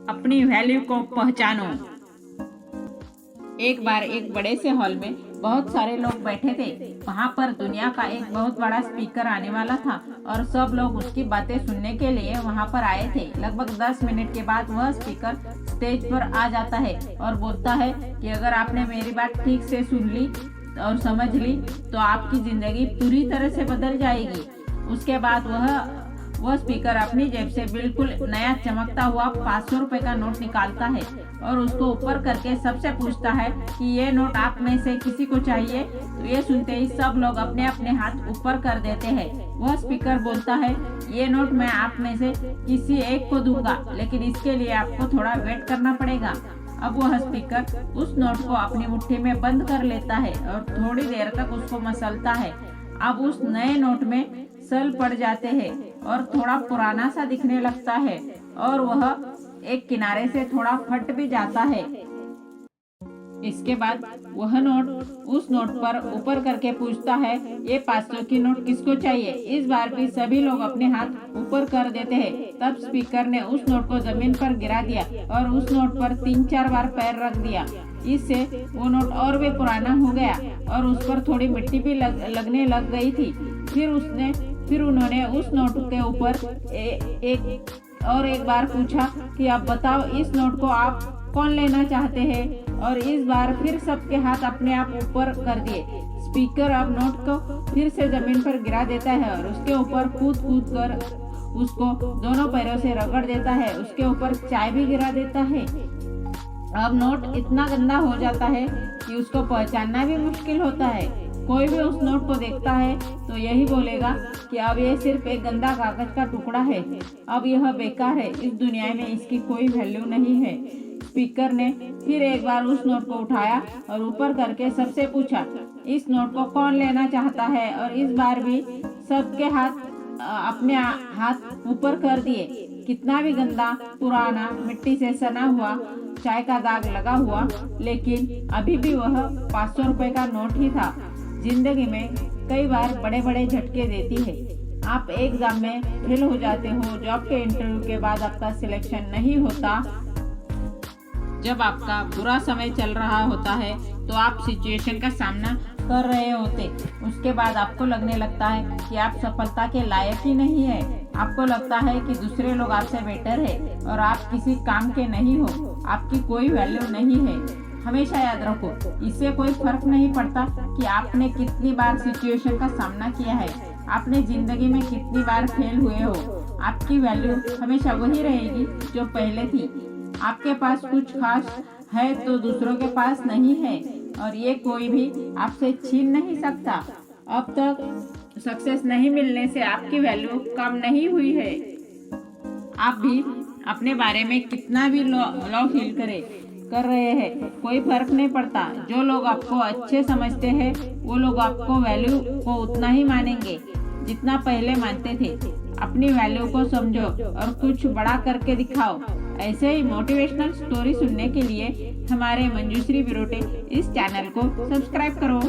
अपनी वैल्यू को पहचानो। एक बार एक बड़े से हॉल में बहुत सारे लोग बैठे थे। वहाँ पर दुनिया का एक बहुत बड़ा स्पीकर आने वाला था और सब लोग उसकी बातें सुनने के लिए वहाँ पर आए थे। लगभग 10 मिनट के बाद वह स्पीकर स्टेज पर आ जाता है और बोलता है कि अगर आपने मेरी बात ठीक से सुन ली और समझ ली तो आपकी जिंदगी पूरी तरह से बदल जाएगी। उसके बाद वह स्पीकर अपनी जेब से बिल्कुल नया चमकता हुआ 500 रुपए का नोट निकालता है और उसको ऊपर करके सबसे पूछता है कि ये नोट आप में से किसी को चाहिए। तो ये सुनते ही सब लोग अपने अपने हाथ ऊपर कर देते हैं। वह स्पीकर बोलता है, ये नोट मैं आप में से किसी एक को दूंगा, लेकिन इसके लिए आपको थोड़ा वेट करना पड़ेगा। अब वह स्पीकर उस नोट को अपनी मुट्ठी में बंद कर लेता है और थोड़ी देर तक उसको मसलता है। अब उस नए नोट में सल पड़ जाते हैं और थोड़ा पुराना सा दिखने लगता है और वह एक किनारे से थोड़ा फट भी जाता है। इसके बाद वह नोट उस नोट पर ऊपर करके पूछता है, ये 500 की नोट किसको चाहिए। इस बार भी सभी लोग अपने हाथ ऊपर कर देते हैं। तब स्पीकर ने उस नोट को जमीन पर गिरा दिया और उस नोट पर 3-4 बार पैर रख दिया। इससे वो नोट और भी पुराना हो गया और उस पर थोड़ी मिट्टी भी लगने लग गई थी। फिर उन्होंने उस नोट के ऊपर एक बार पूछा कि अब बताओ इस नोट को आप कौन लेना चाहते हैं। और इस बार फिर सबके हाथ अपने आप ऊपर कर दिए। स्पीकर अब नोट को फिर से जमीन पर गिरा देता है और उसके ऊपर कूद कर उसको दोनों पैरों से रगड़ देता है। उसके ऊपर चाय भी गिरा देता है। अब नोट इतना गंदा हो जाता है कि उसको पहचानना भी मुश्किल होता है। कोई भी उस नोट को देखता है तो यही बोलेगा कि अब ये सिर्फ एक गंदा कागज का टुकड़ा है, अब यह बेकार है, इस दुनिया में इसकी कोई वैल्यू नहीं है। स्पीकर ने फिर एक बार उस नोट को उठाया और ऊपर करके सबसे पूछा, इस नोट को कौन लेना चाहता है। और इस बार भी सबके अपने हाथ ऊपर कर दिए। कितना भी गंदा, पुराना, मिट्टी से सना हुआ, चाय का दाग लगा हुआ, लेकिन अभी भी वह 500 रुपए का नोट ही था। जिंदगी में कई बार बड़े बड़े झटके देती है। आप एग्जाम में फेल हो जाते हो, जॉब के इंटरव्यू के बाद आपका सिलेक्शन नहीं होता, जब आपका बुरा समय चल रहा होता है तो आप सिचुएशन का सामना कर रहे होते, उसके बाद आपको लगने लगता है कि आप सफलता के लायक ही नहीं है। आपको लगता है कि दूसरे लोग आपसे बेटर है और आप किसी काम के नहीं हो, आपकी कोई वैल्यू नहीं है। हमेशा याद रखो, इससे कोई फर्क नहीं पड़ता कि आपने कितनी बार सिचुएशन का सामना किया है, आपने जिंदगी में कितनी बार फेल हुए हो, आपकी वैल्यू हमेशा वही रहेगी जो पहले थी। आपके पास कुछ खास है तो दूसरों के पास नहीं है और ये कोई भी आपसे छीन नहीं सकता। अब तक सक्सेस नहीं मिलने से आपकी वैल्यू कम नहीं हुई है। आप भी अपने बारे में कितना भी लो फील कर रहे हैं, कोई फर्क नहीं पड़ता। जो लोग आपको अच्छे समझते हैं वो लोग आपको वैल्यू को उतना ही मानेंगे जितना पहले मानते थे। अपनी वैल्यू को समझो और कुछ बड़ा करके दिखाओ। ऐसे ही मोटिवेशनल स्टोरी सुनने के लिए हमारे मंजूश्री बिरोटे इस चैनल को सब्सक्राइब करो।